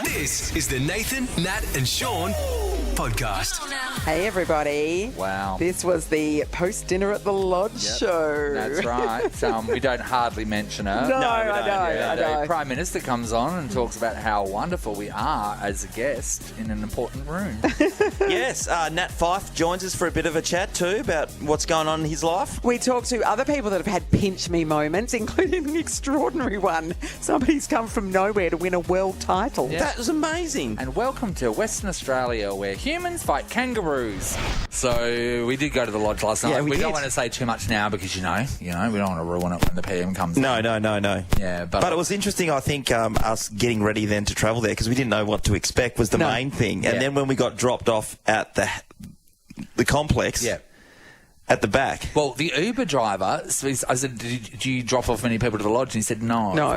This is the Nathan, Nat and Shaun podcast. Hey, everybody. Wow. This was the post-dinner at the Lodge show. That's right. We don't hardly mention her. No, I know. The Prime Minister comes on and talks about how wonderful we are as a guest in an important room. Yes, Nat Fyfe joins us for a bit of a chat too about what's going on in his life. We talked to other people that have had pinch me moments, including an extraordinary one. Somebody's come from nowhere to win a world title. Yeah. That was amazing. And welcome to Western Australia, where humans fight kangaroos. So we did go to the Lodge last night. Yeah, we don't did. want to say too much now because, you know, we don't want to ruin it when the PM comes in. No. Yeah, But it was interesting, I think, us getting ready then to travel there because we didn't know what to expect was the main thing. And then when we got dropped off at the complex... Yeah. At the back. Well, the Uber driver, so I said, do you drop off many people to the Lodge? And he said, no. No.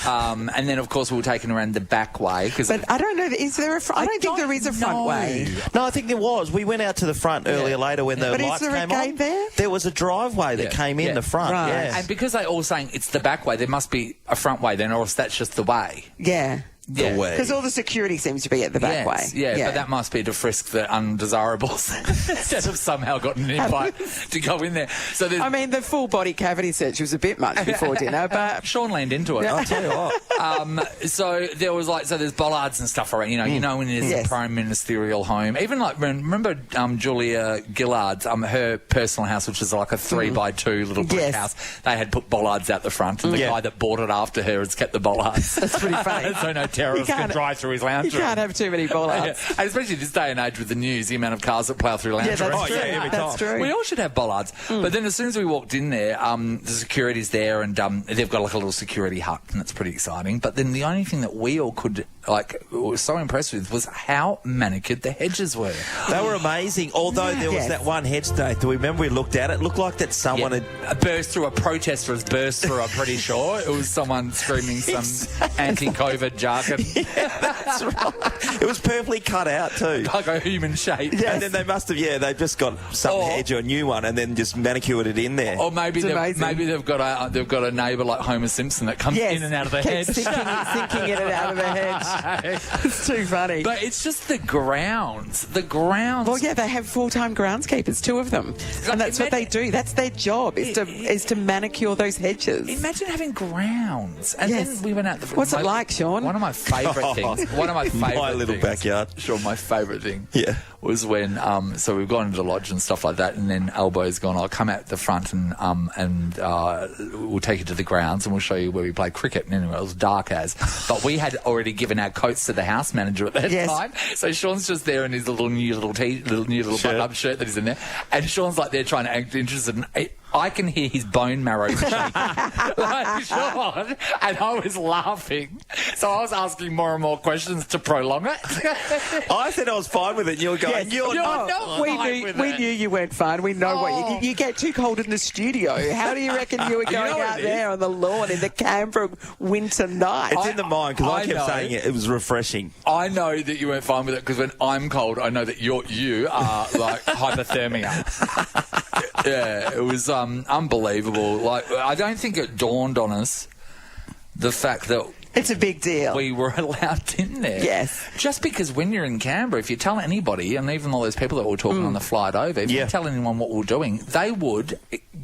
And then, of course, we were taken around the back way. But I don't know, is there a I don't think there is a front way. No, I think there was. We went out to the front earlier later when the But is lights there a came gate on. there? There was a driveway that came in the front. Right. Yeah. And because they're all saying it's the back way, there must be a front way then, or else that's just the way. Yeah. Yeah. The way. Because all the security seems to be at the back way. Yeah, but that must be to frisk the undesirables instead of somehow gotten an invite to go in there. So I mean, the full body cavity search was a bit much before dinner, but... Sean leaned into it. I'll tell you what. So there was there's bollards and stuff around. You know when there's a prime ministerial home. Even remember Julia Gillard's her personal house, which is like a 3x2 little brick house. They had put bollards out the front, and the guy that bought it after her has kept the bollards. That's pretty funny. So no terrorists can drive through his lounge You room. can't have too many bollards. Yeah. And especially this day and age with the news, the amount of cars that plough through lounge Yeah, that's rooms. true. every That's time. true. We all should have bollards. But then as soon as we walked in there, the security's there and they've got like a little security hut and it's pretty exciting. But then the only thing that we all could, were so impressed with was how manicured the hedges were. They were amazing. Although there was that one hedge today. Do we remember we looked at it? It looked like that someone had... A protester has burst through, I'm pretty sure. It was someone screaming some anti-COVID jargon. That's right. It was perfectly cut out too. Like a human shape. Yes. And then they must have, they've just got some hedge or a new one and then just manicured it in there. Or maybe they've got a neighbour like Homer Simpson that comes in and out of the hedge. Sinking in and out of the hedge. It's too funny. But it's just the grounds. The grounds. Well, yeah, they have full-time groundskeepers, 2 of them. And that's what they do. That's their job, is to manicure those hedges. Imagine having grounds. And then we went out... What's it like, Sean? One of my favourite things. My little backyard. Sure, my favourite thing was when... so we've gone into the Lodge and stuff like that, and then Albo's gone, I'll come out the front and we'll take you to the grounds and we'll show you where we play cricket. And anyway, it was dark as. But we had already given our coats to the house manager at that time. So Sean's just there in his new little button-up shirt that he's in there. And Sean's like there trying to act interested. And I can hear his bone marrow shake. Like, Sean, and I was laughing. So I was asking more and more questions to prolong it. I said I was fine with it. And you were going, you're not we knew you weren't fine. We know what you get too cold in the studio. How do you reckon you were going out there on the lawn in the Canberra winter night? It's in the mind because I kept saying it was refreshing. I know that you weren't fine with it because when I'm cold, I know that you are like hypothermia. Yeah, it was unbelievable. Like, I don't think it dawned on us the fact that it's a big deal. We were allowed in there. Yes. Just because when you're in Canberra, if you tell anybody, and even all those people that were talking on the flight over, if you tell anyone what we're doing, they would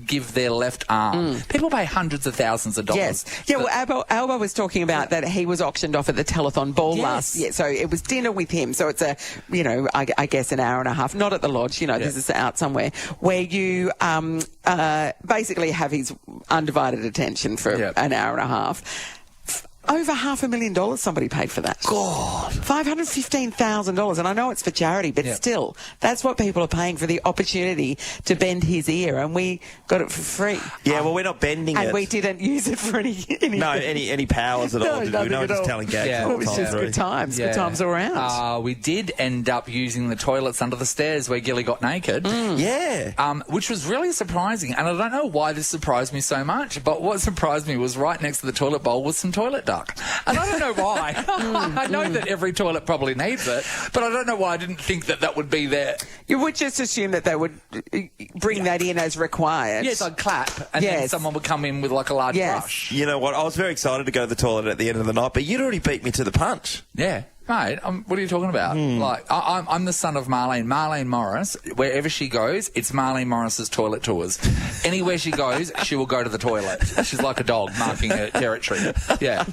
give their left arm. People pay hundreds of thousands of dollars. Yes. Yeah, well, Albo was talking about that he was auctioned off at the telethon ball last year. So it was dinner with him. So it's I guess an hour and a half, not at the Lodge, this is out somewhere, where you basically have his undivided attention for an hour and a half. Over $500,000 somebody paid for that. God. $515,000. And I know it's for charity, but still, that's what people are paying for the opportunity to bend his ear, and we got it for free. Yeah, well, we're not bending it. And we didn't use it for anything. No, any powers at all. Did we? No, just telling gags. Yeah. It was just good times. Good times all around. We did end up using the toilets under the stairs where Gilly got naked. Yeah. Which was really surprising. And I don't know why this surprised me so much, but what surprised me was right next to the toilet bowl was some toilet dust. stuck. And I don't know why. I know that every toilet probably needs it, but I don't know why I didn't think that would be there. You would just assume that they would bring that in as required. Yes, I'd clap, and then someone would come in with like a large brush. You know what? I was very excited to go to the toilet at the end of the night, but you'd already beat me to the punch. Yeah. Mate, what are you talking about? Like, I'm the son of Marlene Morris. Wherever she goes, it's Marlene Morris's toilet tours. Anywhere she goes, she will go to the toilet. She's like a dog marking her territory. Yeah.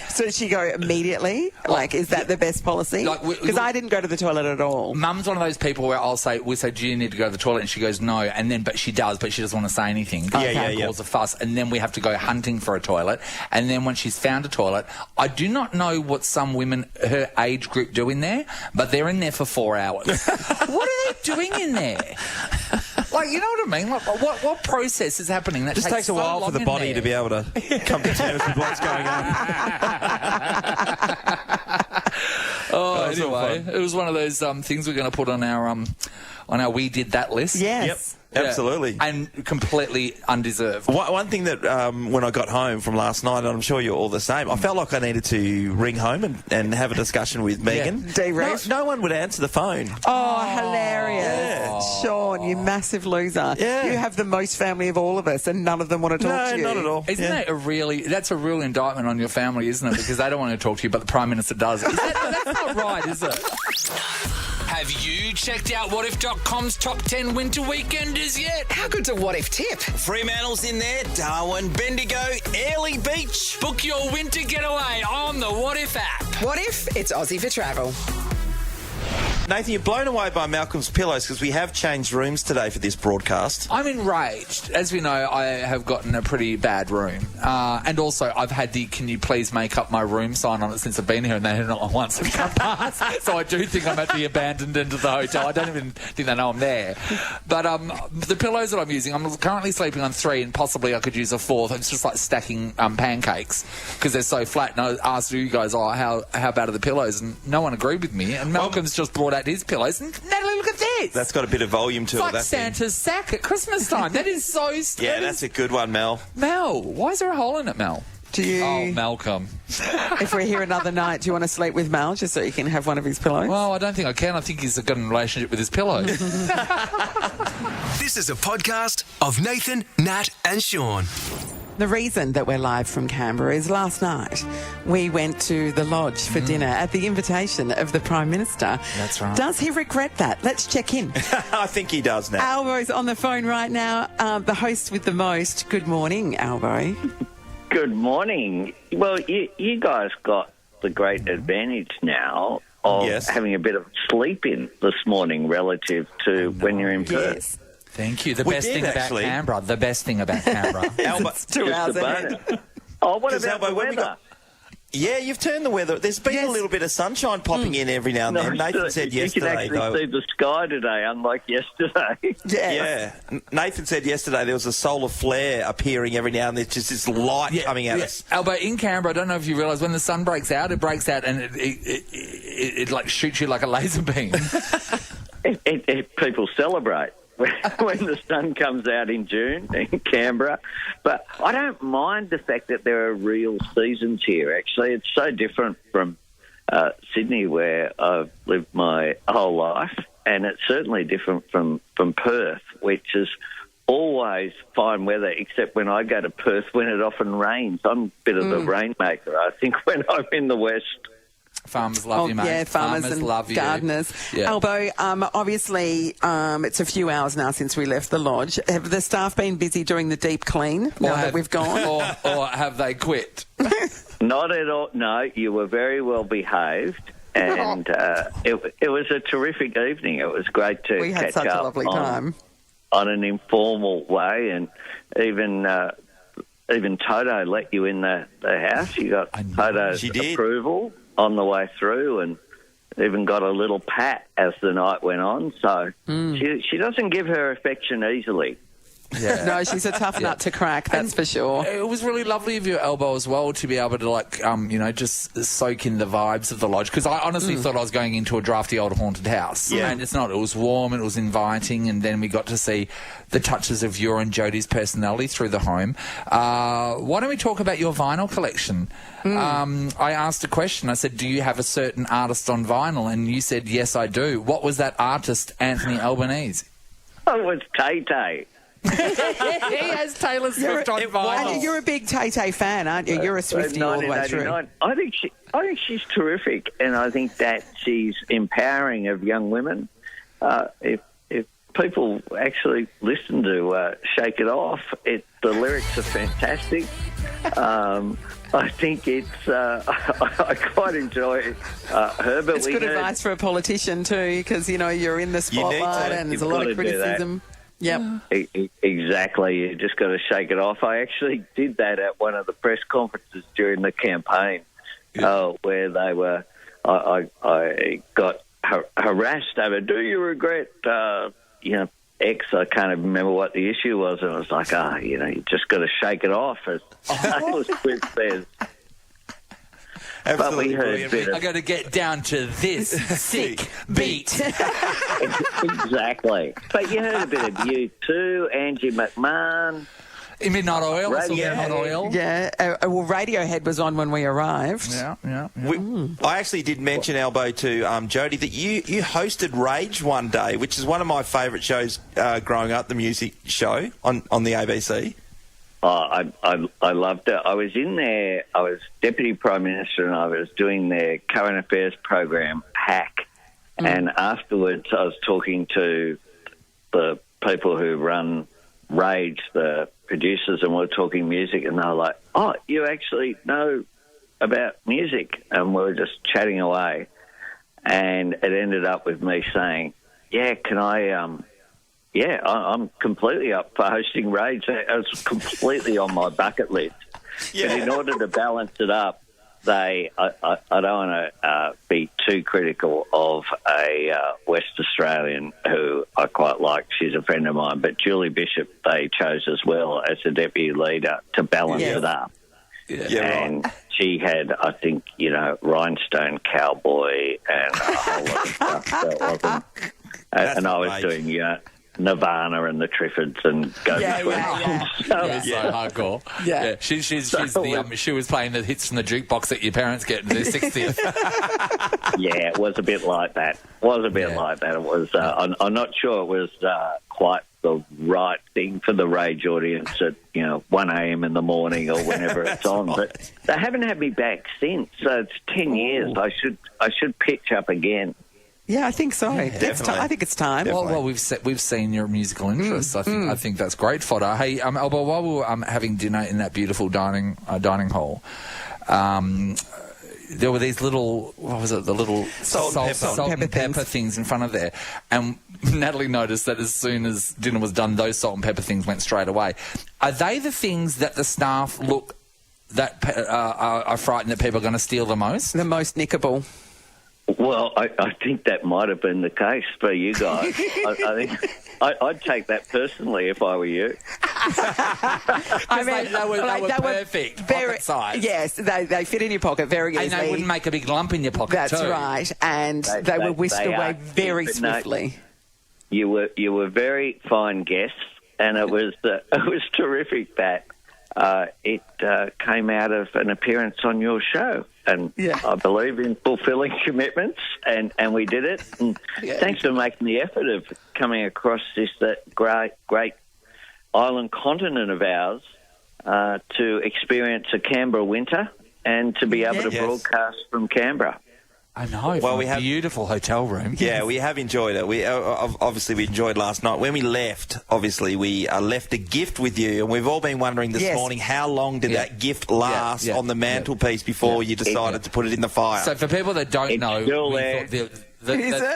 So does she go immediately? Like, is that the best policy? Because I didn't go to the toilet at all. Mum's one of those people where we'll say, do you need to go to the toilet? And she goes, no. And then, but she doesn't want to say anything. Cause a fuss. And then we have to go hunting for a toilet. And then when she's found a toilet, I do not know what some women, her age group, do in there, but they're in there for 4 hours. What are they doing in there? Like, you know what I mean? Like, what process is happening? That just takes a while for the body to be able to come to terms with what's going on. Anyway, it was one of those things we're going to put on our We Did That list. Yes. Yep. Absolutely. And completely undeserved. One thing that when I got home from last night, and I'm sure you're all the same, I felt like I needed to ring home and have a discussion with Megan. Debrief. No one would answer the phone. Oh, hilarious. Yeah. Sean, you massive loser. Yeah. You have the most family of all of us, and none of them want to talk to you. No, not at all. Isn't that that's a real indictment on your family, isn't it? Because they don't want to talk to you, but the Prime Minister does. That's not right, is it? Have you checked out whatif.com's top 10 winter weekenders yet? How good's a what if tip? Fremantle's in there, Darwin, Bendigo, Airlie Beach. Book your winter getaway on the What If app. What if it's Aussie for travel? Nathan, you're blown away by Malcolm's pillows because we have changed rooms today for this broadcast. I'm enraged. As we know, I have gotten a pretty bad room. And also, I've had the "can you please make up my room" sign on it since I've been here, and they have not once come past. So I do think I'm at the abandoned end of the hotel. I don't even think they know I'm there. But the pillows that I'm using, I'm currently sleeping on 3, and possibly I could use a 4th. It's just like stacking pancakes because they're so flat. And I asked you guys, how bad are the pillows? And no one agreed with me. And Malcolm's just brought out his pillows, and Natalie, look at this. That's got a bit of volume to it's it. Like Santa's sack at Christmas time. That is so Yeah, that's a good one, Mel. Mel, why is there a hole in it, Mel? Do you? Oh, Malcolm. If we're here another night, do you want to sleep with Mal just so you can have one of his pillows? Well, I don't think I can. I think he's got a relationship with his pillow. This is a podcast of Nathan, Nat and Shaun. The reason that we're live from Canberra is last night we went to the lodge for dinner at the invitation of the Prime Minister. That's right. Does he regret that? Let's check in. I think he does now. Albo's on the phone right now, the host with the most. Good morning, Albo. Good morning. Well, you guys got the great advantage now of having a bit of sleep in this morning relative to when you're in Perth. Yes. Thank you. The We best did, thing actually. about Canberra. The best thing about Canberra. Albo, It's 2 hours ahead. Oh, what about Albo, the when we weather? yeah, you've turned the weather. There's been a little bit of sunshine popping in every now and then. Nathan said yesterday, you can actually see the sky today, unlike yesterday. Yeah. Nathan said yesterday there was a solar flare appearing every now and then. Just this light coming at us. Albo, in Canberra, I don't know if you realise, when the sun breaks out, it breaks out and it like shoots you like a laser beam. People celebrate when the sun comes out in June in Canberra. But I don't mind the fact that there are real seasons here, actually. It's so different from Sydney, where I've lived my whole life, and it's certainly different from Perth, which is always fine weather, except when I go to Perth, when it often rains. I'm a bit of the rainmaker, I think, when I'm in the west. Farmers love you, mate. Yeah, farmers and love you. gardeners. Yeah. Albo, obviously, it's a few hours now since we left the lodge. Have the staff been busy doing the deep clean now that we've gone? Or have they quit? Not at all. No, you were very well behaved, and it was a terrific evening. It was great to We had catch such up a lovely time. on an informal way, and even Toto let you in the house. You got Toto's approval on the way through, and even got a little pat as the night went on. So she doesn't give her affection easily. Yeah. No, she's a tough nut to crack, that's for sure. It was really lovely of you, Albo, as well, to be able to, like, just soak in the vibes of the lodge. Because I honestly thought I was going into a drafty old haunted house. Yeah. And it's not. It was warm, it was inviting, and then we got to see the touches of your and Jodie's personality through the home. Why don't we talk about your vinyl collection? I asked a question. I said, do you have a certain artist on vinyl? And you said, yes, I do. What was that artist, Anthony Albanese? Oh, it's Tay-Tay. He has Taylor Swift on vinyl. You're a big Tay-Tay fan, aren't you? You're a Swiftie all the way through. 1989. I think she's terrific, and I think that she's empowering of young women. If people actually listen to "Shake It Off," the lyrics are fantastic. I think it's. I quite enjoy her. But It's good advice for a politician too, because you're in the spotlight and there's a lot of criticism. Yep. Exactly. You just got to shake it off. I actually did that at one of the press conferences during the campaign, where they were. I got harassed over. Do you regret? X. I can't even remember what the issue was, and I was like, you just got to shake it off, as Taylor Swift says. But we heard a bit of... I got to get down to this sick beat. Exactly. But you heard a bit of U2, Angie McMahon. Midnight Oil. Midnight Oil. Yeah. Well, Radiohead was on when we arrived. Yeah. I actually did mention, Albo, to Jodie, that you hosted Rage one day, which is one of my favourite shows growing up, the music show on the ABC. Oh, I loved it. I was in there. I was Deputy Prime Minister, and I was doing their current affairs program, Hack. And afterwards, I was talking to the people who run Rage, the producers, and we were talking music, and they were like, "Oh, you actually know about music?" And we were just chatting away, and it ended up with me saying, "Yeah, can I?" I'm completely up for hosting Rage. It was completely on my bucket list. Yeah. But in order to balance it up, I don't want to be too critical of a West Australian who I quite like. She's a friend of mine. But Julie Bishop they chose as well as the deputy leader to balance it up. Yeah, and she had, I think, Rhinestone Cowboy and a whole lot of stuff that wasn't. And I was doing, Nirvana and the Triffids and Go Between. So hardcore. Yeah. She was playing the hits from the jukebox that your parents get in their 60th. Yeah, it was a bit like that. It was. I'm not sure it was quite the right thing for the Rage audience at 1 a.m. in the morning or whenever it's on. But they haven't had me back since. So it's 10 years. I should pitch up again. Yeah, I think so. I think it's time. Well, we've seen your musical interests. I think that's great fodder. Hey, Albo, while we were having dinner in that beautiful dining hall, there were these little, what was it, the little salt and pepper things in front of there. And Natalie noticed that as soon as dinner was done, those salt and pepper things went straight away. Are they the things that the staff are frightened that people are going to steal the most? The most nickable. Well, I think that might have been the case for you guys. I think I'd take that personally if I were you. I mean, they were perfect, pocket size. Yes, they fit in your pocket very easily. And they wouldn't make a big lump in your pocket That's right, and they were whisked away very swiftly. You were very fine guests, and it was terrific that it came out of an appearance on your show. And I believe in fulfilling commitments, and we did it. And thanks for making the effort of coming across this great island continent of ours to experience a Canberra winter and to be able to broadcast from Canberra. I know. Well, we have a beautiful hotel room. Yeah, we have enjoyed it. We enjoyed last night. When we left, obviously, we left a gift with you, and we've all been wondering this morning, how long did that gift last on the mantelpiece before you decided to put it in the fire? So for people that don't know,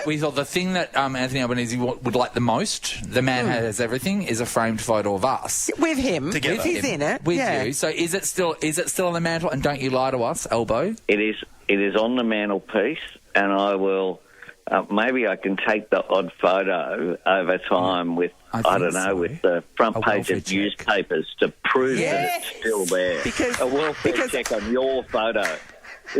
we thought the thing that Anthony Albanese would like the most, the man has everything, is a framed photo of us. With him. Together. He's in it. With you. So is it still on the mantle? And don't you lie to us, Albo? It is on the mantelpiece, and I will maybe I can take the odd photo over time with, I don't know, with the front page of newspapers to prove that it's still there. A welfare check on your photo.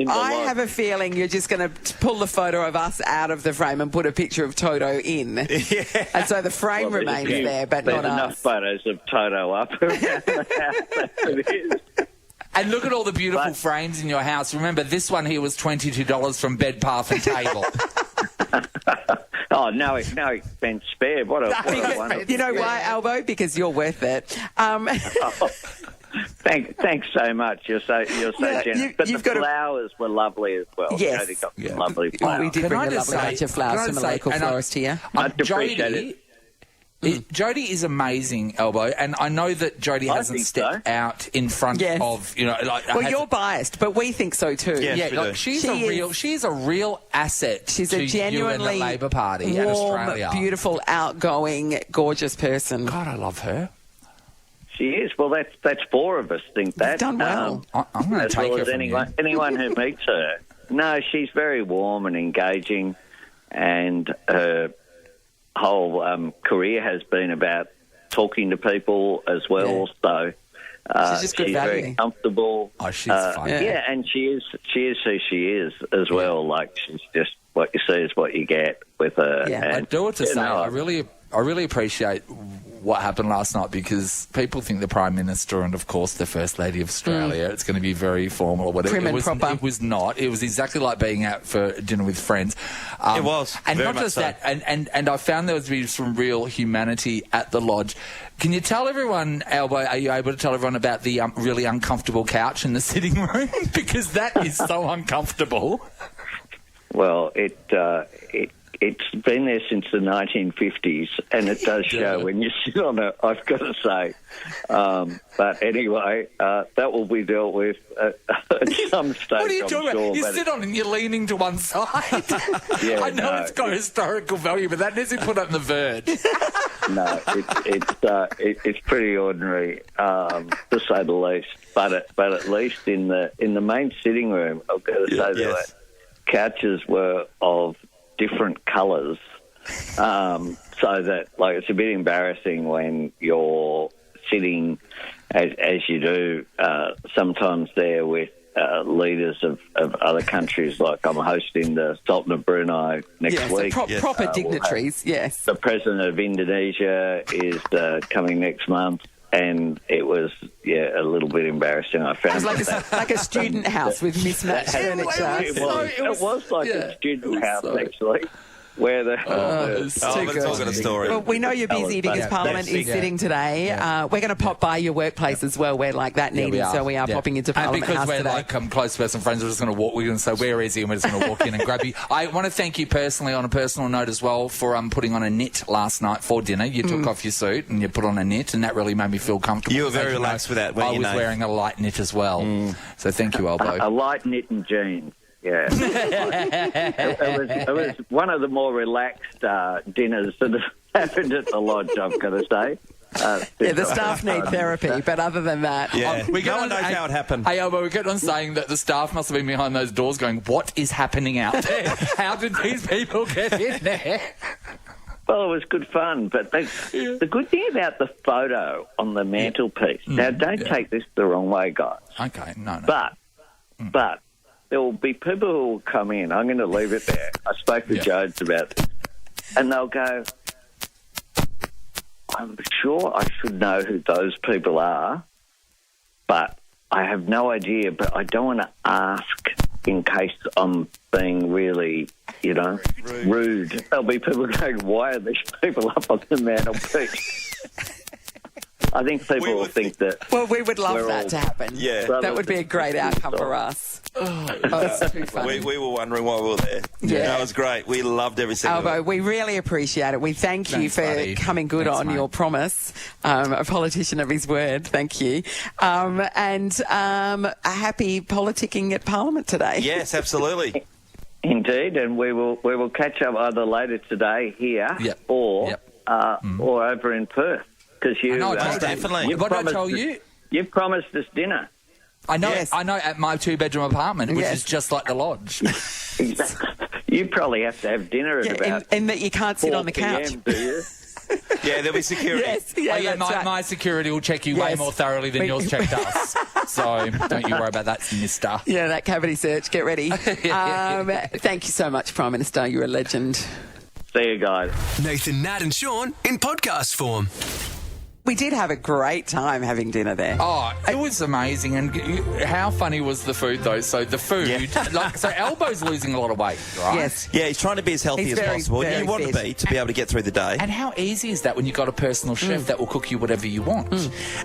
I have a feeling you're just going to pull the photo of us out of the frame and put a picture of Toto in. Yeah. And so the frame remains there, but not us. There's enough photos of Toto up around the house. It is. And look at all the beautiful frames in your house. Remember, this one here was $22 from Bed, Bath and Table. Oh, no expense spared. What a wonderful... You know why, Albo? Because you're worth it. Thanks so much. You're so generous. But the flowers were lovely as well. Yes. Jody got some lovely flowers. We did bring a lovely bunch of flowers from a local florist here. Much appreciated. Jody is amazing, Albo, and I know that Jody hasn't stepped out in front of, Well, you're biased, but we think so too. Yes, she's a real asset. She's to a genuinely you and the Labor Party and Australia. Beautiful, outgoing, gorgeous person. God, I love her. She is. Well, that's four of us think that. You've done well. I'm going to take her from anyone who meets her. No, she's very warm and engaging, and her whole career has been about talking to people as well. So she's just good she's value. very comfortable. Oh, she's fun. Yeah, and she is who she is as well. Like, she's just what you see is what you get with her. Yeah. And, I do have to say, I really appreciate what happened last night, because people think the Prime Minister and, of course, the First Lady of Australia, it's going to be very formal or whatever. Prim and proper. It was not. It was exactly like being out for dinner with friends. It was. And very not much just so. that, and I found there was some real humanity at the lodge. Can you tell everyone, Albo, are you able to tell everyone about the really uncomfortable couch in the sitting room? Because that is so uncomfortable. Well, it's been there since the 1950s, and it does show when you sit on it, I've got to say. But anyway, that will be dealt with at some stage, What are you talking about? You but sit on it and you're leaning to one side. I know it's got historical value, but that needs to be put on the verge. No, it's pretty ordinary, to say the least. But at least in the main sitting room, I've got to say that couches were of different colours, so that it's a bit embarrassing when you're sitting as you do sometimes there with leaders of other countries. Like, I'm hosting the Sultan of Brunei next week. Proper dignitaries. Yes, the President of Indonesia is coming next month. And it was, a little bit embarrassing. I found it was like a student house with mismatched furniture. It was like a student house, actually. Where the let's talk a story. Well, we know you're busy because Parliament is sitting today. We're going to pop by your workplace as well. We're like that needy, so we are popping into Parliament House today. And because we're like close person friends, we're just going to walk. We're going to say, "Where is he?" And we're just going to walk in and grab you. I want to thank you personally, on a personal note as well, for putting on a knit last night for dinner. You took off your suit and you put on a knit, and that really made me feel comfortable. You were very relaxed with that. I was wearing a light knit as well, so thank you, Albo. A light knit and jeans. Yeah, it was one of the more relaxed dinners that have happened at the lodge, I've got to say. The staff need therapy, but other than that... no one knows how it happened. Hey, Albo, we kept on saying that the staff must have been behind those doors going, what is happening out there? How did these people get in there? Well, it was good fun, but the good thing about the photo on the mantelpiece... Now, don't take this the wrong way, guys. Okay, no. But there will be people who will come in. I'm going to leave it there. I spoke to Jodes about this. And they'll go, I'm sure I should know who those people are, but I have no idea. But I don't want to ask in case I'm being really, rude. There'll be people going, why are these people up on the mantelpiece? I think people will think that... Well, we would love that to happen. Yeah. That would be a great outcome for us. That's too funny. We were wondering why we were there. Yeah. That was great. We loved every single Albo, we really appreciate it. We thank you for coming good on your promise. A politician of his word. Thank you. And a happy politicking at Parliament today. Yes, absolutely. Indeed, and we will catch up either later today here or over in Perth. Because definitely. What did I tell you? You've promised us dinner. I know. Yes. I know. At my 2-bedroom apartment, which is just like the lodge. Exactly. You probably have to have dinner at about and that you can't sit on the 4 couch. PM, do you? Yeah, there'll be security. Yes, Yeah, that's right. my security will check you way Yes. more thoroughly than yours checked us. So don't you worry about that, mister. Yeah, that cavity search. Get ready. Thank you so much, Prime Minister. You're a legend. See you guys. Nathan, Nat and Shaun in podcast form. We did have a great time having dinner there. Oh, it was amazing. And how funny was the food, though? So the food, so Albo's losing a lot of weight, right? Yes. Yeah, he's trying to be as healthy He's as possible. very You want fit. to be able to get through the day. And how easy is that when you've got a personal chef that will cook you whatever you want?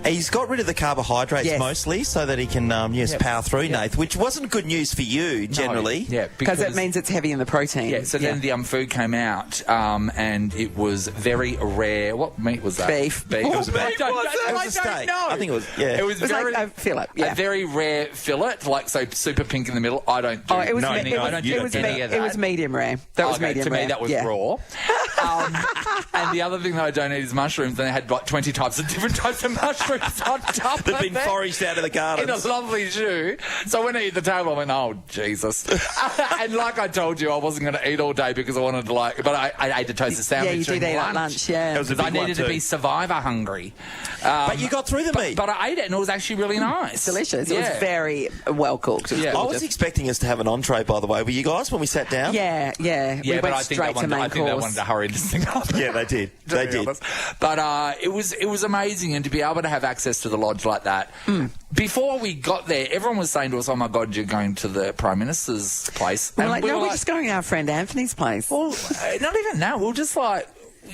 He's got rid of the carbohydrates Yes. mostly so that he can power through, Nath, which wasn't good news for you, generally. No, yeah, Because it means it's heavy in the protein. Yeah, so then the food came out, and it was very rare. What meat was that? Beef. It was a I beef. don't know. It was a steak. I think it was, It was It was very, like a fillet. a Yeah. very rare fillet, like so super pink in the middle. I don't do It was, any, it I was, don't it do was, any of that. it was medium rare. That was Okay, medium to rare. me, that was yeah. raw. And the other thing that I don't eat is mushrooms. And they had like 20 types of different types of mushrooms on top They've of been it. foraged out of the In a gardens. lovely shoe. So when I eat the table, I went, oh, Jesus. And like I told you, I wasn't going to eat all day because I wanted to but I ate a toasted sandwich Yeah, you did during eat at lunch, yeah. That was a Because I big one needed to too. be survivor hungry. But you got through the meat. But I ate it and it was actually really nice. Delicious. It Yeah. was very well cooked. It was Yeah. I gorgeous. was expecting us to have an entree, by the way. Were you guys when we sat down? Yeah. Yeah, We but went I think straight to main I think they course. wanted to hurry this thing up. Yeah, they did. to They be did. honest. But it was amazing, and to be able to have access to the lodge like that. Before we got there, everyone was saying to us, "Oh my God, you're going to the Prime Minister's place." We're And like, we no, were we're like, just going to our friend Anthony's place. well, not even that. We were just like,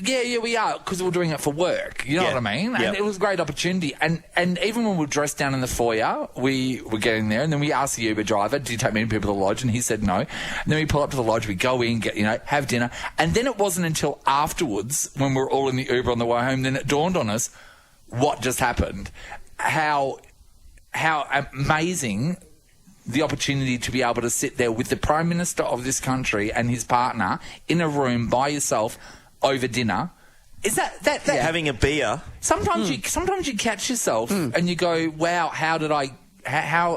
yeah, we are, because we're doing it for work. You know Yeah. what I mean? And Yeah. it was a great opportunity. And even when we were dressed down in the foyer, we were getting there, and then we asked the Uber driver, "Did you take many people to the lodge?" And he said no. And then we pull up to the lodge, we go in, have dinner, and then it wasn't until afterwards, when we were all in the Uber on the way home, then it dawned on us what just happened. How amazing the opportunity to be able to sit there with the Prime Minister of this country and his partner in a room by yourself over dinner. Is that Having a beer. sometimes you catch yourself and you go, wow, how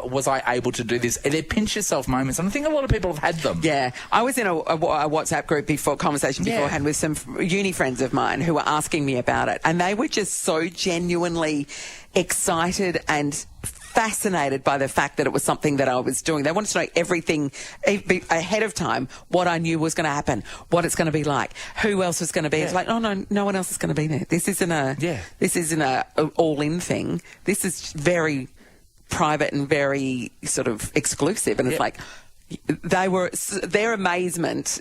was I able to do this? And they're pinch yourself moments, and I think a lot of people have had them. Yeah, I was in a WhatsApp group conversation beforehand with some uni friends of mine who were asking me about it, and they were just so genuinely excited and fascinated by the fact that it was something that I was doing. They wanted to know everything ahead of time, what I knew was going to happen, what it's going to be like, who else was going to be. It's like, oh no one else is going to be there. This isn't a all-in thing. This is very private and very sort of exclusive, and it's like their amazement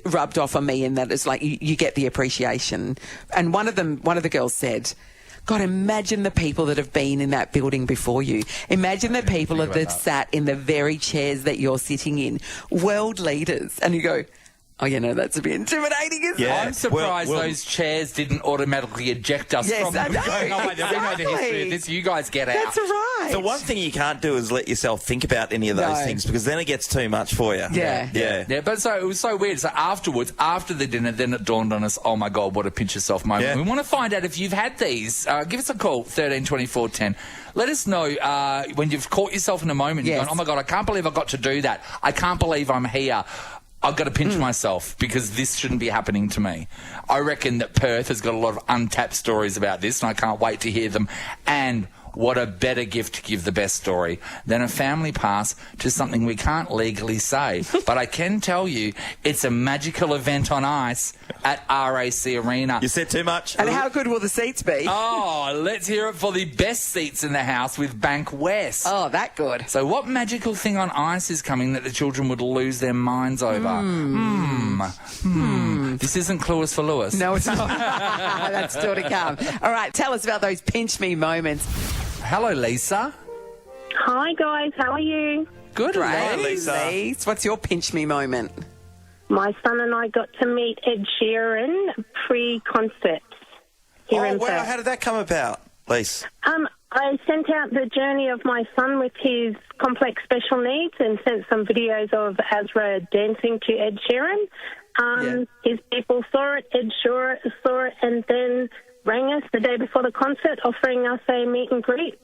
rubbed off on me in that it's like you get the appreciation. And one of the girls said, God, imagine the people that have been in that building before you. Imagine the people that have sat in the very chairs that you're sitting in, world leaders. And you go, oh, that's a bit intimidating, isn't it? I'm surprised those chairs didn't automatically eject us Yes, from them. I know, Going, oh, wait, we know the history of this. You guys get out. That's right. The one thing you can't do is let yourself think about any of those things, because then it gets too much for you. Yeah. Yeah, but so it was so weird. So afterwards, after the dinner, then it dawned on us, oh my God, what a pinch yourself moment. Yeah. We want to find out if you've had these. Give us a call, 13 24 10. Let us know when you've caught yourself in a moment. You're going, oh my God, I can't believe I got to do that. I can't believe I'm here. I've got to pinch myself because this shouldn't be happening to me. I reckon that Perth has got a lot of untapped stories about this, and I can't wait to hear them. And what a better gift to give the best story than a family pass to something we can't legally say. But I can tell you it's a magical event on ice at RAC Arena. You said too much. And how good will the seats be? Oh, let's hear it for the best seats in the house with Bank West. Oh, that good. So what magical thing on ice is coming that the children would lose their minds over? This isn't Clueless for Lewis. No, it's not. That's still to come. All right, tell us about those pinch me moments. Hello, Lisa. Hi guys, how are you? Good. Great, Lisa. Lise. What's your pinch me moment? My son and I got to meet Ed Sheeran pre-concert here in wow, Perth. how did that come about, Lise? I sent out the journey of my son with his complex special needs and sent some videos of Azra dancing to Ed Sheeran. His people saw it, Ed saw it, and then rang us the day before the concert offering us a meet and greet.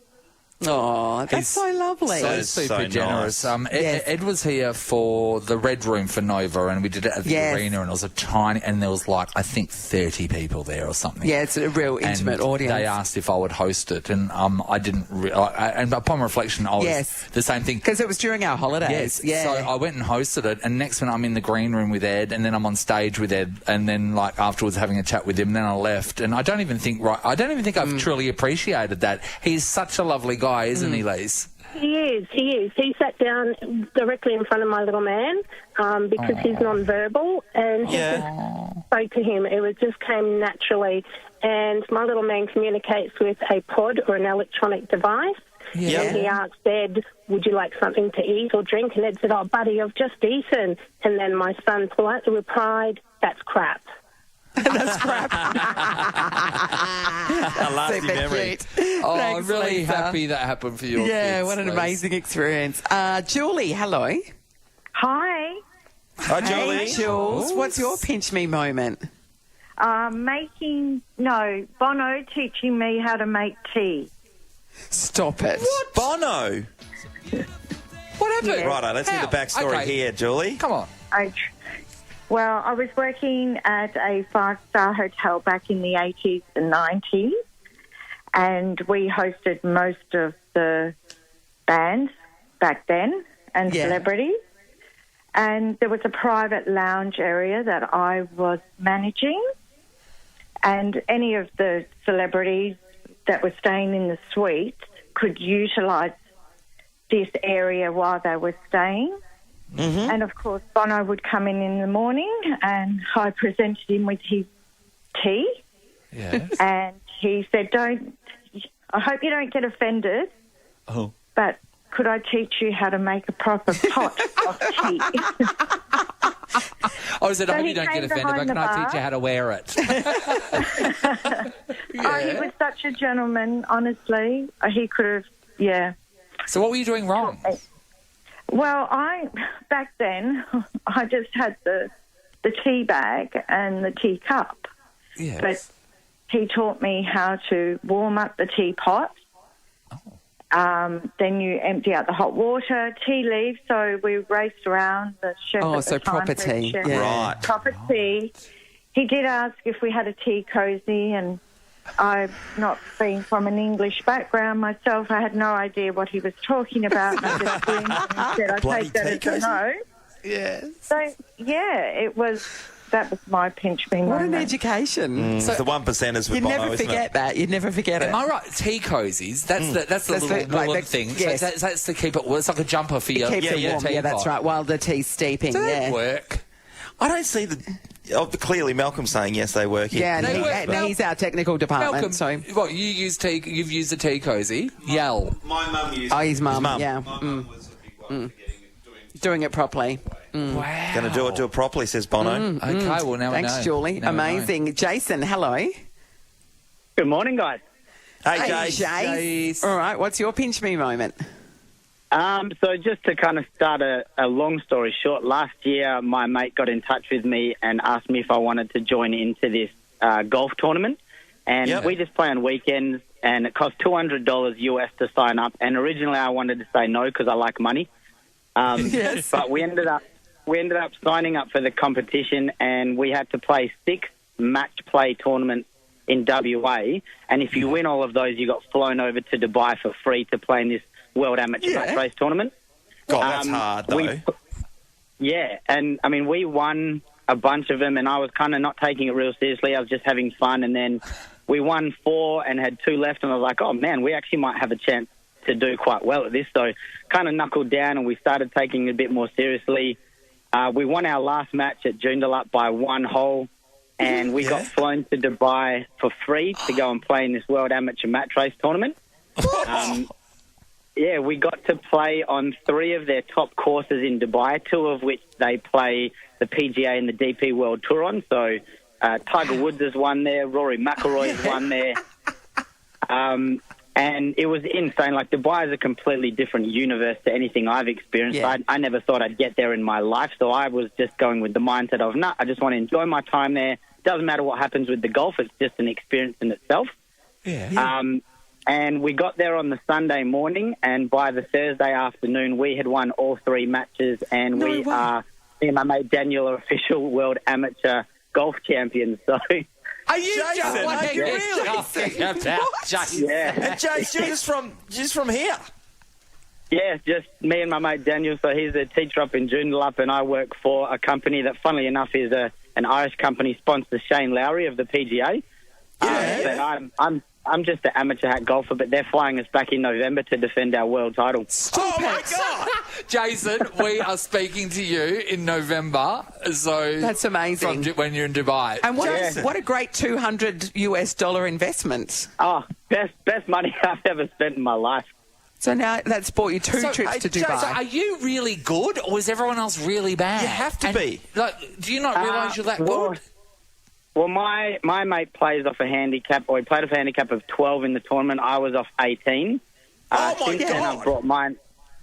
Oh, that's so lovely. So super generous. Ed was here for the Red Room for Nova, and we did it at the arena, and it was a tiny, and there was like, I think 30 people there or something. Yeah, it's a real intimate audience. They asked if I would host it, and I didn't. And upon reflection, I was the same thing. Because it was during our holidays. Yes. So I went and hosted it, and next minute I'm in the green room with Ed, and then I'm on stage with Ed, and then like afterwards having a chat with him. Then I left, and I don't even think I've truly appreciated that. He's such a lovely guy. Isn't he, Lise? He is. He sat down directly in front of my little man because he's non-verbal, and he just spoke to him. It just came naturally. And my little man communicates with a pod or an electronic device. Yeah. And he asked Ed, would you like something to eat or drink? And Ed said, oh, buddy, I've just eaten. And then my son politely replied, that's crap. That's crap. A lasting memory. Oh, Thanks, I'm really Lisa. happy that happened for you. Yeah, what an amazing experience. Julie, hello. Hi. Hi, Julie. Hey, Jules. What's your pinch me moment? Bono teaching me how to make tea. Stop it. What? Bono? What happened? Yeah. Righto, let's hear the backstory here, Julie. Come on. Well, I was working at a 5-star hotel back in the 80s and 90s, and we hosted most of the bands back then and celebrities. And there was a private lounge area that I was managing, and any of the celebrities that were staying in the suite could utilise this area while they were staying. Mm-hmm. And, of course, Bono would come in the morning and I presented him with his tea. Yes. And he said, I hope you don't get offended, but could I teach you how to make a proper pot of tea? I said, I hope you don't get offended, but can I teach you how to wear it? Oh, he was such a gentleman, honestly. He could have, So what were you doing wrong? Well, back then, I just had the tea bag and the tea cup. Yes. But he taught me how to warm up the teapot. Then you empty out the hot water, tea leaves. So we raced around the chef. Oh, at so the time, proper tea. chef. Yeah. Right. Proper tea. He did ask if we had a tea cozy, and I've not been from an English background myself. I had no idea what he was talking about. And I just grinned and said, I take that as a no. Yes. So, that was my pinch me What moment. an education. So the 1%ers with You'd Bono, never isn't forget it? that. You'd never forget it. Am I right? Tea cozies. That's the little woolen thing. Yes. So that's to keep it. Well, it's like a jumper for your. Keeps it warm. teapot. Yeah, that's right. While the tea's steeping. Does yeah. that work? I don't see clearly Malcolm's saying yes, they work. Yeah, and he's our technical department. Malcolm, So what you use tea? You've used a tea cozy. Yell. My mum used. Oh, his mum. Yeah, My mum was a big one for doing it properly. Wow. Going to do it properly, says Bono. Okay, well now we know. Thanks, Julie. Now we know. Amazing. Jason, hello. Good morning, guys. Hey, Jace. All right, what's your pinch me moment? So just to kind of start a long story short, last year my mate got in touch with me and asked me if I wanted to join into this golf tournament. And we just play on weekends, and it costs $200 US to sign up. And originally I wanted to say no because I like money. But we ended up signing up for the competition, and we had to play 6 match play tournaments in WA. And if you win all of those, you got flown over to Dubai for free to play in this World Amateur Match Race Tournament. God, that's hard, though. And, I mean, we won a bunch of them, and I was kind of not taking it real seriously. I was just having fun, and then we won 4 and had 2 left, and I was like, oh, man, we actually might have a chance to do quite well at this. So kind of knuckled down, and we started taking it a bit more seriously. We won our last match at Joondalup by 1 hole, and we got flown to Dubai for free to go and play in this World Amateur Match Race Tournament. We got to play on 3 of their top courses in Dubai, 2 of which they play the PGA and the DP World Tour on. So Tiger Woods has won there, Rory McIlroy has won there. And it was insane. Like, Dubai is a completely different universe to anything I've experienced. Yeah. I never thought I'd get there in my life, so I was just going with the mindset of, I just want to enjoy my time there. Doesn't matter what happens with the golf, it's just an experience in itself. And we got there on the Sunday morning, and by the Thursday afternoon, we had won all 3 matches, and me and my mate Daniel are official world amateur golf champions. So, are you Jason? Are you really? Jason. Yeah. And Jason, you're just from here. Yeah, just me and my mate Daniel. So he's a teacher up in Joondalup, and I work for a company that, funnily enough, is an Irish company, sponsors Shane Lowry of the PGA. But I'm just an amateur hat golfer, but they're flying us back in November to defend our world title. Oh, my God! Jason, we are speaking to you in November, so... That's amazing. When you're in Dubai. And what a great $200 investment. Oh, best money I've ever spent in my life. So now that's bought you 2 trips to Dubai. So are you really good, or is everyone else really bad? You have to be. Like, do you not realise you're that good? Well, my mate plays off a handicap, or he played off a handicap of 12 in the tournament. I was off 18. Since then I've brought mine.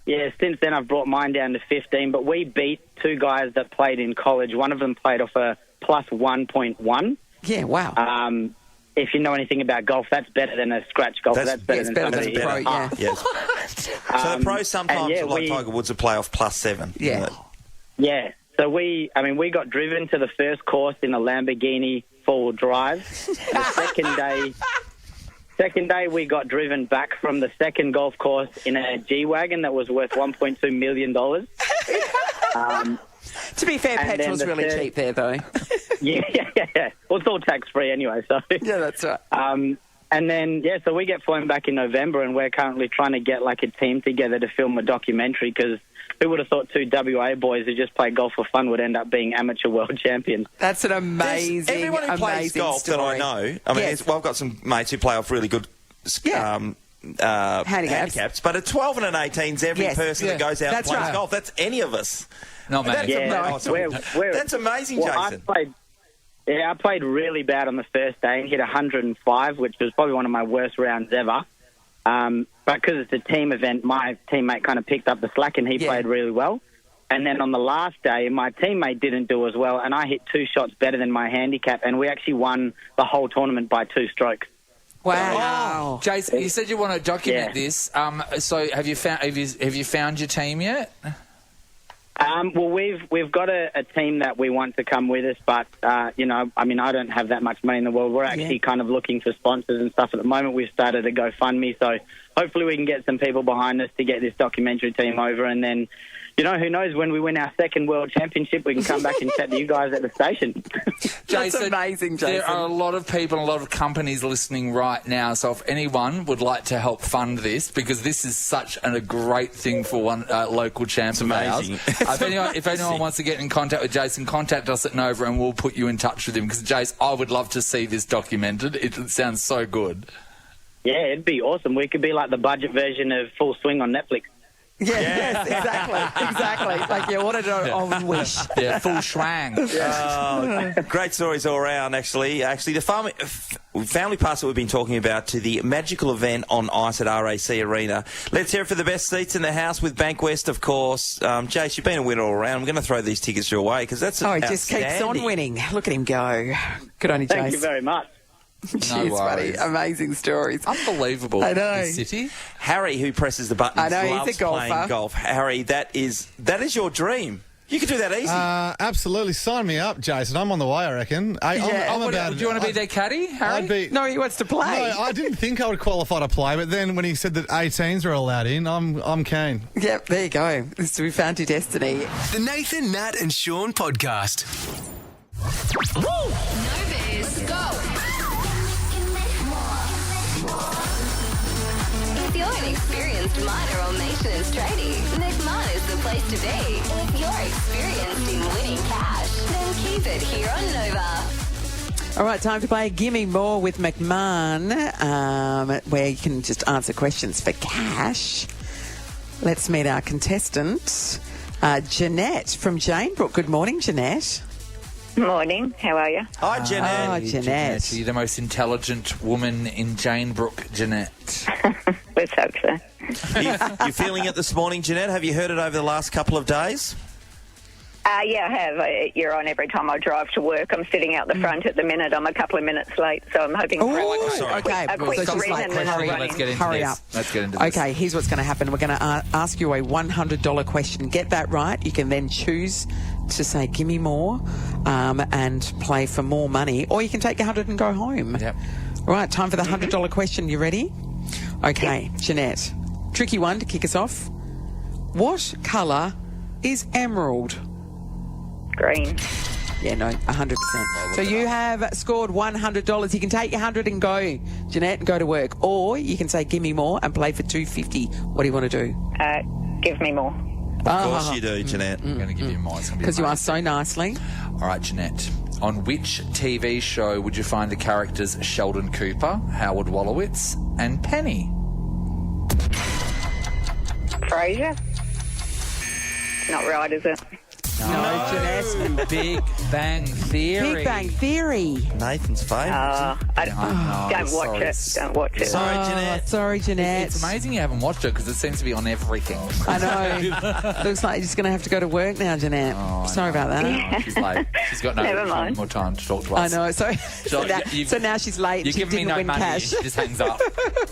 Yeah, since then I've brought mine down to 15. But we beat 2 guys that played in college. One of them played off a plus 1.1. Yeah, wow. If you know anything about golf, that's better than a scratch golfer. That's better than somebody. Pro, yeah. Yes. So the pros sometimes, like Tiger Woods, will play off plus 7. Yeah. Yeah. So we got driven to the first course in a Lamborghini four-wheel drive. The second day we got driven back from the second golf course in a G-Wagon that was worth $1.2 million. To be fair, petrol's really cheap there, though. Yeah. Well, it's all tax-free anyway, so... Yeah, that's right. And then, so we get flown back in November, and we're currently trying to get, like, a team together to film a documentary, because who would have thought 2 WA boys who just play golf for fun would end up being amateur world champions? That's an amazing, everyone who plays golf story. that I know, I mean, I've got some mates who play off really good handicaps, but a 12 and an 18's every person that goes out and plays golf. That's any of us. Not many. That's amazing, Jason. I played really bad on the first day and hit 105, which was probably one of my worst rounds ever. But because it's a team event, my teammate kind of picked up the slack and he played really well. And then on the last day, my teammate didn't do as well, and I hit 2 shots better than my handicap, and we actually won the whole tournament by 2 strokes. Wow. Jason, you said you want to document this. So have you found your team yet? Well, we've got a team that we want to come with us, but, I don't have that much money in the world. We're actually kind of looking for sponsors and stuff at the moment. We've started a GoFundMe, so hopefully we can get some people behind us to get this documentary team over, and then, who knows, when we win our second world championship, we can come back and chat to you guys at the station. That's amazing, Jason. There are a lot of people, a lot of companies listening right now, so if anyone would like to help fund this, because this is such a great thing for one local champ of ours. If anyone wants to get in contact with Jason, contact us at Nova and we'll put you in touch with him, because, Jace, I would love to see this documented. It sounds so good. Yeah, it'd be awesome. We could be like the budget version of Full Swing on Netflix. Yes, exactly. Like, what did I wish? Yeah, full schwang. Great stories all around, actually. The family pass that we've been talking about to the magical event on ice at RAC Arena. Let's hear it for the best seats in the house with Bankwest, of course. Jace, you've been a winner all around. I'm going to throw these tickets your way, because that's he just keeps on winning. Look at him go. Good on you, Jace. Thank you very much. Cheers, buddy. Amazing stories. Unbelievable. I know. The city. Harry, who presses the buttons, I know, loves he's a golfer. playing golf. Harry, that is your dream. You could do that easy. Absolutely. Sign me up, Jason. I'm on the way, I reckon. Do you want to be their caddy, Harry? No, he wants to play. No, I didn't think I would qualify to play, but then when he said that 18s are allowed in, I'm keen. Yep, there you go. We found your destiny. The Nathan, Nat and Shaun podcast. Woo! No biz. Go. If you're an experienced miner or maintenance tradie, McMahon is the place to be. If you're experienced in winning cash, then keep it here on Nova. All right, time to play Gimme More with McMahon, where you can just answer questions for cash. Let's meet our contestant, Jeanette from Janebrook. Good morning, Jeanette. Morning. How are you? Hi, Jeanette. Oh, Jeanette. You're the most intelligent woman in Janebrook, Jeanette. Let's hope so. You feeling it this morning, Jeanette? Have you heard it over the last couple of days? Yeah, I have. You're on every time I drive to work. I'm sitting out the front at the minute. I'm a couple of minutes late, so I'm hoping for a quick ring and then I'll run Let's in. get into Hurry this. up. Let's get into this. Okay, here's what's going to happen. We're going to ask you a $100 question. Get that right. You can then choose to say, give me more, and play for more money, or you can take your 100 and go home. Yep. Right, time for the $100 question. You ready? Okay, Jeanette. Tricky one to kick us off. What colour is emerald? Green. Yeah, no, 100%. So you have scored $100. You can take your 100 and go, Jeanette, and go to work. Or you can say, give me more, and play for $250. What do you want to do? Give me more. Of course you do, Jeanette. I'm going to give you more. Because you asked so nicely. All right, Jeanette. On which TV show would you find the characters Sheldon Cooper, Howard Wolowitz, and Penny? Frasier? Not right, is it? No, Jeanette. Big Bang Theory. Big Bang Theory. Nathan's favourite. Don't watch it. Don't watch it. Sorry, Jeanette. Sorry, Jeanette. It's amazing you haven't watched it because it seems to be on everything. I know. Looks like you're just going to have to go to work now, Jeanette. Sorry about that. She's late. She's got no more time to talk to us. I know. So now she's late. You're She giving me didn't no win money. cash. She just hangs up.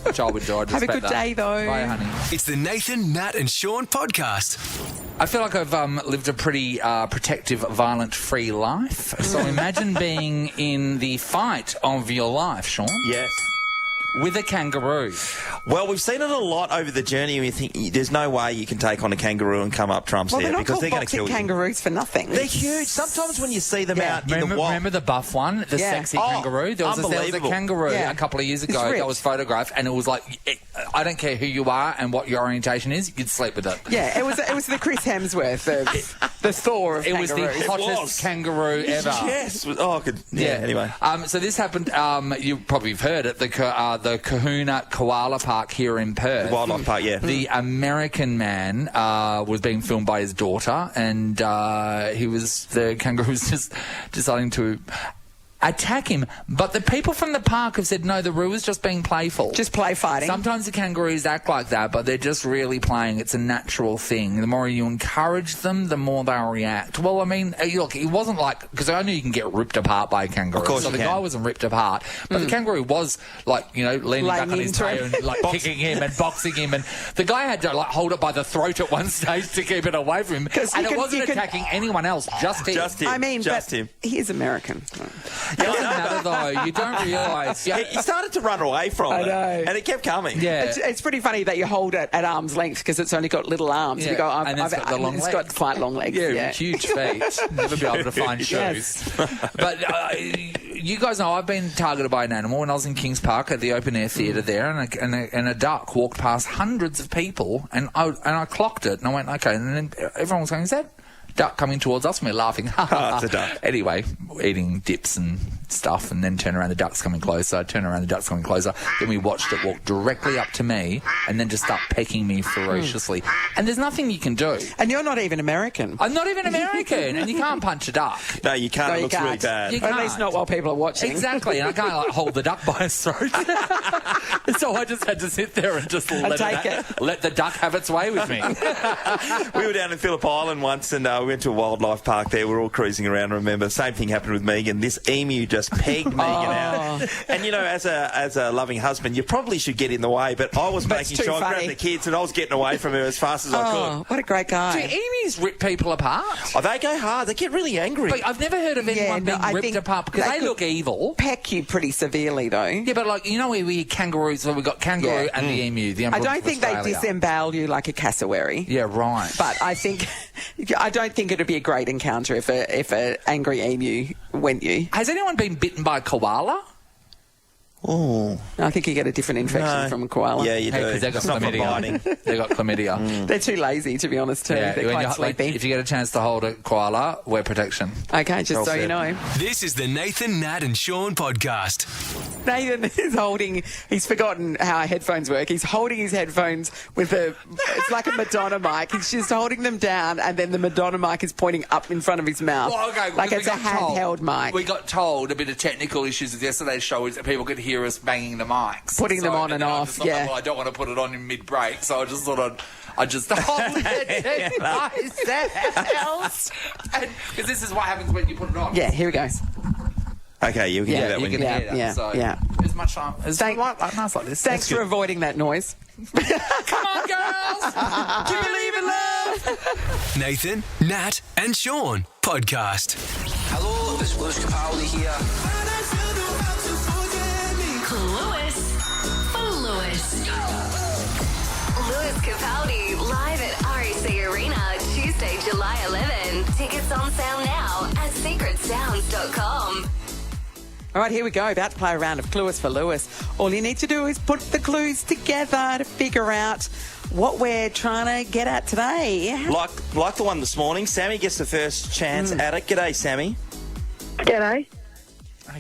Which I would do. I'd Have a respect good that. day, though. Bye, honey. It's the Nathan, Nat and Shaun podcast. I feel like I've lived a pretty protective, violent-free life. So imagine being in the fight of your life, Shaun. Yes. With a kangaroo. Well, we've seen it a lot over the journey, and you think there's no way you can take on a kangaroo and come up trumps Well, there they're not because called they're going to boxing kill you. kangaroos for nothing. They're huge. Sometimes when you see them out in the wild. Remember the buff one, the sexy kangaroo? There was a unbelievable. kangaroo Yeah. a couple of years It's ago ripped. that was photographed, and it was like, I don't care who you are and what your orientation is, you'd sleep with it. Yeah, it was the Chris Hemsworth, the Thor of It was kangaroos. the hottest kangaroo ever. Yes. Oh, good. Yeah. Anyway. So this happened. You probably have heard at the Kahuna Koala Park here in Perth. Wildlife Park. Yeah. The American man was being filmed by his daughter, and the kangaroo was just deciding to attack him. But the people from the park have said, no, the roo is just being playful. Just play fighting. Sometimes the kangaroos act like that, but they're just really playing. It's a natural thing. The more you encourage them, the more they'll react. Well, I mean, look, it wasn't like... Because I knew you can get ripped apart by a kangaroo. Of course so you the can. guy wasn't ripped apart. But the kangaroo was, like, leaning back on his tail and, like, kicking him and boxing him. And the guy had to, like, hold it by the throat at one stage to keep it away from him. And it wasn't attacking anyone else, just him. Just him. I mean, just him. He is American. It doesn't matter, though. You don't realise. He started to run away from it, and it kept coming. Yeah. It's pretty funny that you hold it at arm's length because it's only got little arms. Yeah. You go, And it's got the long it's legs. got quite long legs. Yeah, huge feet. Never be able to find shoes. Yes. But you guys know I've been targeted by an animal when I was in Kings Park at the open air theatre there, and a duck walked past hundreds of people, and I clocked it, and I went, okay, and then everyone was going, is that duck coming towards us? And we're laughing. It's a duck. Anyway, eating dips and stuff, and then turn around, the duck's coming closer, turn around, the duck's coming closer. Then we watched it walk directly up to me and then just start pecking me ferociously. And there's nothing you can do. And you're not even American. I'm not even American, and you can't punch a duck. No, you can't. It looks really bad. You At least not while people are watching. Exactly, and I can't like hold the duck by his throat. So I just had to sit there and just let the duck have its way with me. We were down in Phillip Island once, and we went to a wildlife park there. We were all cruising around. Remember, same thing happened with Megan. This emu just pegged Megan out. And as a loving husband, you probably should get in the way. But I was making sure I grabbed the kids, and I was getting away from her as fast as I could. What a great guy! Do emus rip people apart? Oh, they go hard. They get really angry. But I've never heard of anyone being ripped apart because they look evil. Peck you pretty severely, though. Yeah, but we kangaroos. So we got kangaroo and the emu. The I don't think they disembowel you like a cassowary. Yeah, right. But I don't think it'd be a great encounter if an angry emu went you. Has anyone been bitten by a koala? Oh, I think you get a different infection from a koala. Yeah, you do. Because they got chlamydia. They got chlamydia. They're too lazy, to be honest, too. Yeah, They're quite sleepy. If you get a chance to hold a koala, wear protection. Okay, just so you know. This is the Nathan, Nat and Shaun podcast. Nathan is he's forgotten how our headphones work. He's holding his headphones with it's like a Madonna mic. He's just holding them down, and then the Madonna mic is pointing up in front of his mouth. Well, okay, like it's a handheld mic. We got told a bit of technical issues with yesterday's show is that people could hear us banging the mics. Putting them on and off, Well, I don't want to put it on in mid-break, so I just thought I'd just hold it myself. Because this is what happens when you put it on. Yeah, here we go. Okay, you can hear that when you hear that. So as much time as nice like this. Thanks for avoiding that noise. Come on, girls! Do you believe in love? Nathan, Nat and Shaun podcast. Hello, it's Lewis Capaldi here. Clueless for Lewis. Lewis Capaldi live at RAC Arena Tuesday, July 11. Tickets on sale now at secretsounds.com. All right, here we go. About to play a round of Clueless for Lewis. All you need to do is put the clues together to figure out what we're trying to get at today. Like the one this morning, Sammy gets the first chance at it. G'day, Sammy. G'day.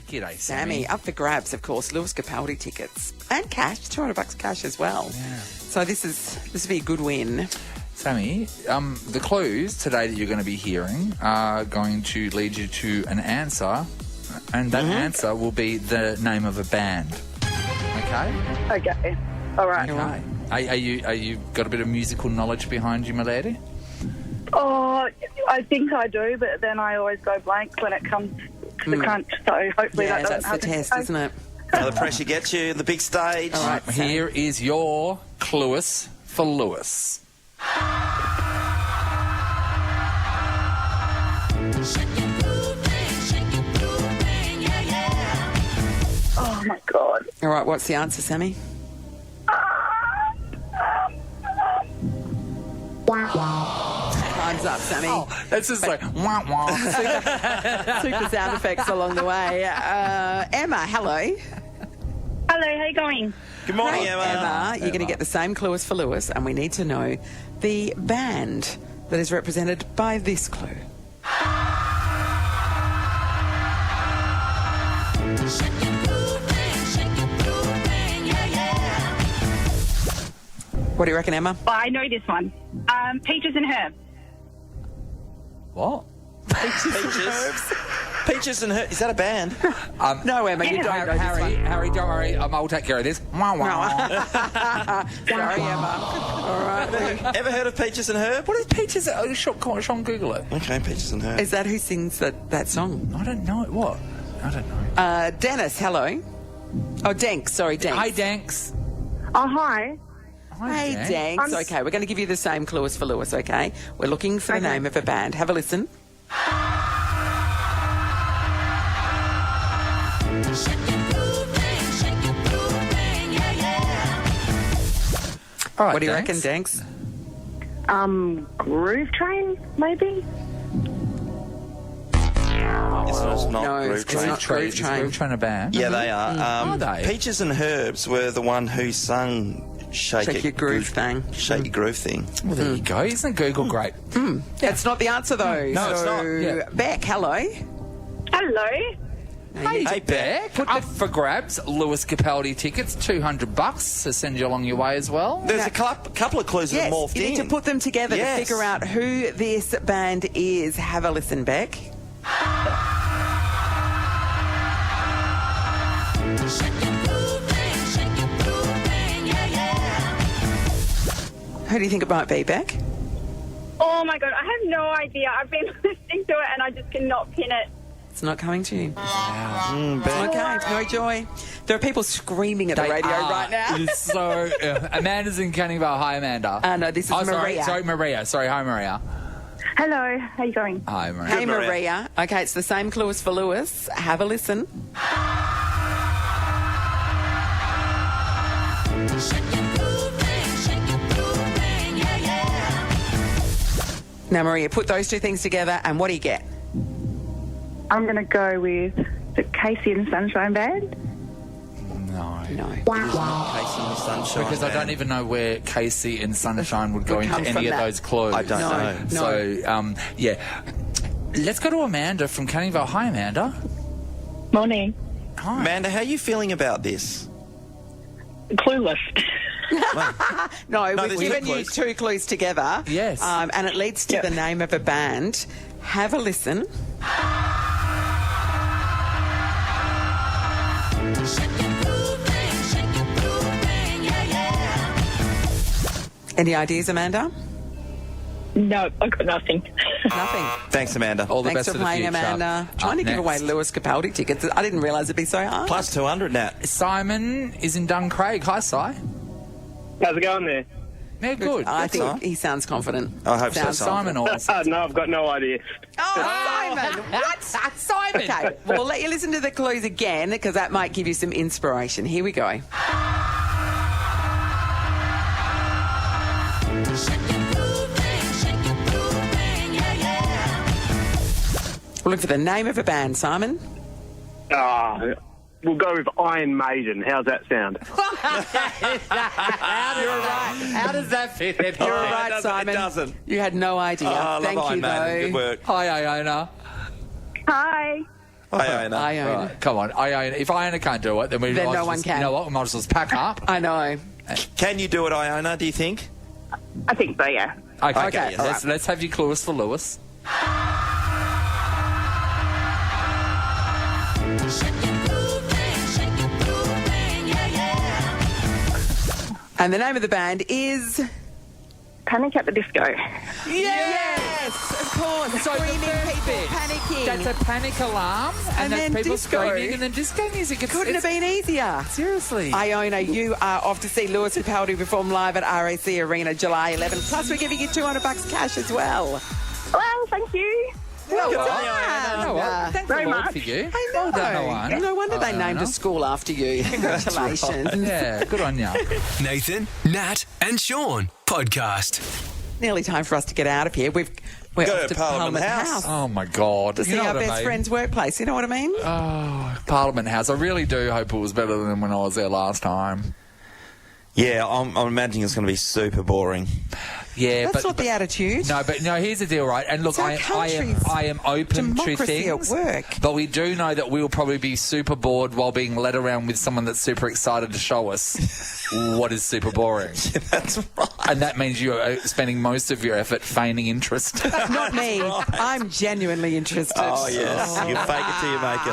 G'day, Sammy. Up for grabs, of course, Lewis Capaldi tickets. And cash, $200 cash as well. Yeah. So this will be a good win. Sammy, the clues today that you're going to be hearing are going to lead you to an answer, and that answer will be the name of a band. Okay? Okay. All right. Okay. Are you got a bit of musical knowledge behind you, my lady? Oh, I think I do, but then I always go blank when it comes to the crunch, so hopefully that doesn't happen. That's the test, isn't it? Now the pressure gets you in the big stage. All right, here is your Clueless for Lewis. Oh, my God. All right, what's the answer, Sammy? Time's up, Sammy. That's just like wah wah. Super sound effects along the way. Emma, hello. Hello, how you going? Good morning, Hey, Emma. You're going to get the same clue as for Lewis, and we need to know the band that is represented by this clue. What do you reckon, Emma? Well, I know this one. Peaches and Herb. What? Peaches and Herb. Is that a band? No, Emma, you don't know this one. Harry, don't worry. I'll take care of this. Wah, wah. Sorry, Emma. All right. Ever heard of Peaches and Herb? What is Peaches? Sean, Google it. Okay, Peaches and Herb. Is that who sings that song? I don't know. What? I don't know. Dennis, hello. Oh, Danks. Sorry, Danks. Hi, Danks. Oh, hi. Hey, Danks. Okay, we're going to give you the same clue as for Lewis, okay? We're looking for the name of a band. Have a listen. All right, what do you Danks. reckon, Danks? Groove Train, maybe? It's not No, Groove it's Train. not Groove Train. Is Groove Train a band? Yeah, they are. Are they? Peaches and Herbs were the one who sung Shake Your Groove thing. Shake Your Groove thing. Well, there you go. Isn't Google great? That's not the answer, though. No, it's not. Yeah. Beck, hello. Hello. Hey, Beck. Up for grabs. Lewis Capaldi tickets, $200 to send you along your way as well. There's a couple of clues that Yes, have morphed you need in. to put them together Yes. to figure out who this band is. Have a listen, Beck. Who do you think it might be, Beck? Oh, my God. I have no idea. I've been listening to it and I just cannot pin it. It's not coming to you. Beck. Okay, no joy. There are people screaming at the radio right now. So, Amanda's in Canning Vale. Hi, Amanda. No, this is Maria. Maria. Sorry, Maria. Sorry, hi, Maria. Hello. How you going? Hi, Maria. Hey, Maria. Okay, it's the same clue as for Lewis. Have a listen. Now, Maria, put those two things together, and what do you get? I'm going to go with the Casey and the Sunshine Band. No. Casey and the Sunshine Because I don't even know where Casey and Sunshine would go into any of those clues. I don't know. So, yeah. Let's go to Amanda from Canning Vale. Hi, Amanda. Morning. Hi. Amanda, how are you feeling about this? Clueless. No, we've there's given two you clues. two clues together. Yes. And it leads to the name of a band. Have a listen. Any ideas, Amanda? No, I got nothing. Nothing. Thanks, Amanda. All the Thanks best for for the playing, future. Amanda. Trying to give away Lewis Capaldi tickets. I didn't realise it'd be so hard. Plus 200, Nat. Simon is in Duncraig. Hi, Si. How's it going there? Yeah, good. I think he sounds confident. I hope so, Simon always. No, I've got no idea. Oh, Simon! What? Simon! Okay, well, we'll let you listen to the clues again because that might give you some inspiration. Here we go. We'll look for the name of a band, Simon. We'll go with Iron Maiden. How's that sound? How does that fit in? You're right, Simon. It doesn't. You had no idea. Thank love you, Iron Maiden. Good though. work. Hi, Iona. Hi. Hi, Iona. Iona. Right, come on, Iona. If Iona can't do it, then we Then might no as one well- can. You know what? We might as well just pack up. I know. Can you do it, Iona, do you think? I think so, yeah. Okay, yes. let's have your clues for Lewis. And the name of the band is... Panic at the Disco. Yes, of course. So the Screaming first people bit, panicking. That's a panic alarm, and then that's people disco. screaming, and then disco music. Couldn't have been easier. Seriously. Iona, you are off to see Lewis Capaldi perform live at RAC Arena July 11. Plus, we're giving you $200 cash as well. Well, thank you. Well You done. know what? Thank Very the Lord much. for you. I know. Well done, Iona. No wonder they named a Iona. school after you. Congratulations. Yeah, good on you. Nathan, Nat and Shaun podcast. Nearly time for us to get out of here. We're Go off to to Parliament House. Oh, my God. to see our best friend's workplace. You know what I mean? Parliament House. I really do hope it was better than when I was there last time. Yeah, I'm imagining it's going to be super boring. Yeah, That's not the attitude. No, but no. Here's the deal, right? And look, It's our I am open to democracy things, at work. but we do know that we will probably be super bored while being led around with someone that's super excited to show us what is super boring. Yeah, that's right. And that means you are spending most of your effort feigning interest. Not me. I'm genuinely interested. Oh, yes. You fake it till you make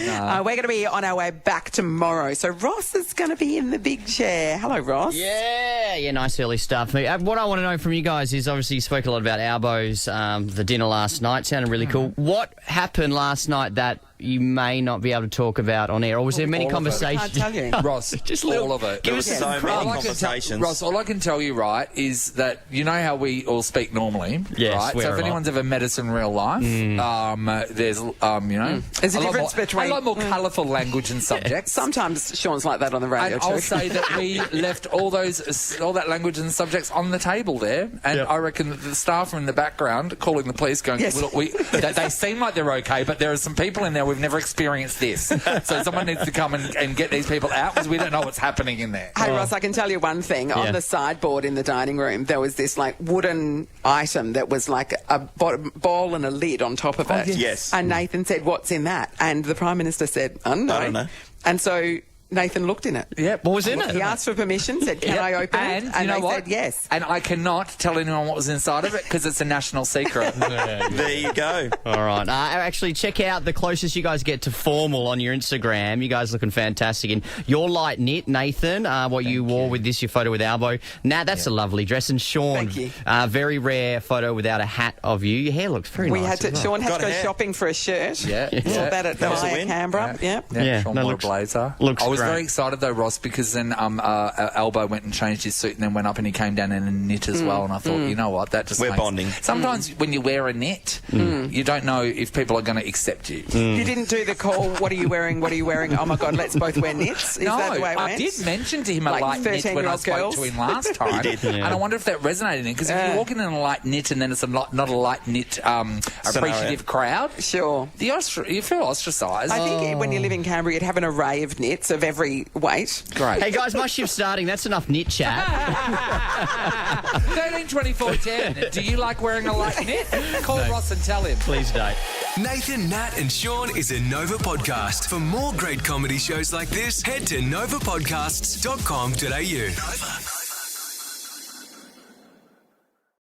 it. We're going to be on our way back tomorrow. So Ross is going to be in the big chair. Hello, Ross. Yeah, nice early start for me. What I want to know from you guys is, obviously you spoke a lot about Albo's, the dinner last night. Sounded really cool. What happened last night that you may not be able to talk about on air? Or was there many conversations? I can't tell you. Ross, Just all of it. There was so many All I can conversations. Ross, all I can tell you, right, is that you know how we all speak normally, Yes, right? we So are if a lot. anyone's ever met us in real life, there's, you know... There's a lot difference more, between- a lot more colourful language and subjects. Sometimes Sean's like that on the radio And too. I'll say that we left all that language and subjects on the table there, and I reckon that the staff are in the background calling the police, going, Yes. "Look, they seem like they're okay, but there are some people in there we've never experienced this, so someone needs to come and get these people out because we don't know what's happening in there." Hey, Ross, I can tell you one thing. On the sideboard in the dining room, there was this, like, wooden item that was like a ball and a lid on top of it. yes. And Nathan said, "What's in that?" And the Prime Minister said, "I don't know." I don't know. And so Nathan looked in it. Yep. What was in it? He asked for permission, said, "Can I open it?" And And you know they what? said yes. And I cannot tell anyone what was inside of it because it's a national secret. There you go. All right. Actually, check out the closest you guys get to formal on your Instagram. You guys looking fantastic. And your light knit, Nathan, what you wore with this, your photo with Albo. Nat, that's a lovely dress. And Shaun, Thank you. very rare photo without a hat of you. Your hair looks very We nice. had to. as well. Sean had Got to go a hair. shopping for a shirt. Yeah, Saw that at That was a Via win. Canberra. Yeah. Yeah, Sean no, wore a looks- blazer. looks I was great. very excited though, Ross, because then Albo went and changed his suit and then went up and he came down in a knit as well. And I thought, you know what, that just We're makes- bonding. Sometimes when you wear a knit, you don't know if people are going to accept you. You didn't do the call. What are you wearing? What are you wearing? Oh my God, let's both wear knits. Is that the way it I went? did mention to him Like a light knit when I 13-year-old spoke girls? to him last time. You did. And I wonder if that resonated in him, because if you're walking in a light knit and then it's not a light knit appreciative crowd, Sure. you feel ostracized. I think when you live in Canberra, you'd have an array of knits of every weight. Great. Hey, guys, my shift's starting. That's enough knit chat. 13 24 10. Do you like wearing a light knit? Call Ross and tell him. Please don't. Nathan, Nat and Shaun is a Nova podcast. For more great comedy shows like this, head to novapodcasts.com.au.